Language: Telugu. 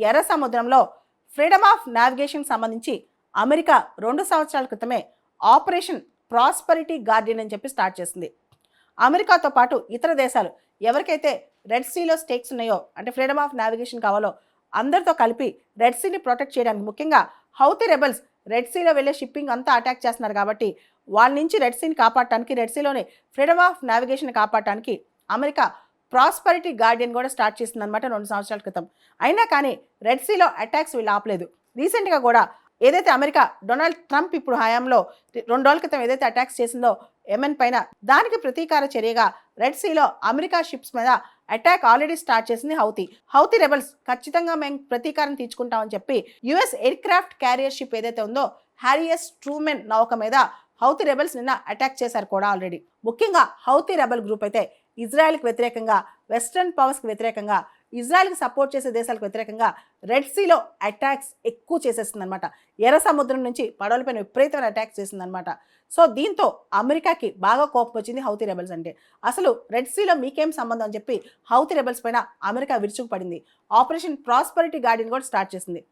ఎర్ర సముద్రంలో ఫ్రీడమ్ ఆఫ్ నావిగేషన్ సంబంధించి అమెరికా 2 సంవత్సరాల క్రితమే ఆపరేషన్ ప్రాస్పరిటీ గార్డియన్ అని చెప్పి స్టార్ట్ చేసింది. అమెరికాతో పాటు ఇతర దేశాలు ఎవరికైతే రెడ్ సీలో స్టేక్స్ ఉన్నాయో, అంటే ఫ్రీడమ్ ఆఫ్ నావిగేషన్ కావాలో అందరితో కలిపి రెడ్ సీని ప్రొటెక్ట్ చేయడానికి, ముఖ్యంగా హౌతీ రెబల్స్ రెడ్ సీలో వెళ్ళే షిప్పింగ్ అంతా అటాక్ చేస్తున్నారు కాబట్టి వాళ్ళ నుంచి రెడ్ సీని కాపాడటానికి, రెడ్ సీలోనే ఫ్రీడమ్ ఆఫ్ నావిగేషన్ కాపాడటానికి అమెరికా ప్రాస్పరిటీ గార్డియన్ కూడా స్టార్ట్ చేసిందనమాట 2 సంవత్సరాల క్రితం. అయినా కానీ రెడ్ సీలో అటాక్స్ వీళ్ళు ఆపలేదు. రీసెంట్గా కూడా ఏదైతే అమెరికా డొనాల్డ్ ట్రంప్ ఇప్పుడు హయాంలో 2 రోజుల క్రితం ఏదైతే అటాక్స్ చేసిందో యెమెన్ పైన, దానికి ప్రతీకార చర్యగా రెడ్ సీలో అమెరికా షిప్స్ మీద అటాక్ ఆల్రెడీ స్టార్ట్ చేసింది హౌతీ రెబల్స్. ఖచ్చితంగా మేము ప్రతీకారం తీర్చుకుంటామని చెప్పి US air craft carrier ship ఏదైతే ఉందో హ్యారియస్ ట్రూమెన్ నౌక మీద హౌతీ రెబల్స్ నిన్న అటాక్ చేశారు కూడా ఆల్రెడీ. ముఖ్యంగా హౌతీ రెబల్ గ్రూప్ అయితే ఇజ్రాయెల్కి వ్యతిరేకంగా, వెస్ట్రన్ పవర్స్కి వ్యతిరేకంగా, ఇజ్రాయెల్కి సపోర్ట్ చేసే దేశాలకు వ్యతిరేకంగా రెడ్ సీలో అటాక్స్ ఎక్కువ చేసేస్తుందన్నమాట. ఎర్ర సముద్రం నుంచి పడవలపైన విపరీతమైన అటాక్స్ చేసిందనమాట. సో దీంతో అమెరికాకి బాగా కోపం వచ్చింది హౌతీ రెబల్స్ అంటే. అసలు రెడ్ సీలో మీకేం సంబంధం అని చెప్పి హౌతీ రెబల్స్ పైన అమెరికా విరుచుకుపడింది. ఆపరేషన్ ప్రాస్పరిటీ గార్డియన్ కూడా స్టార్ట్ చేసింది.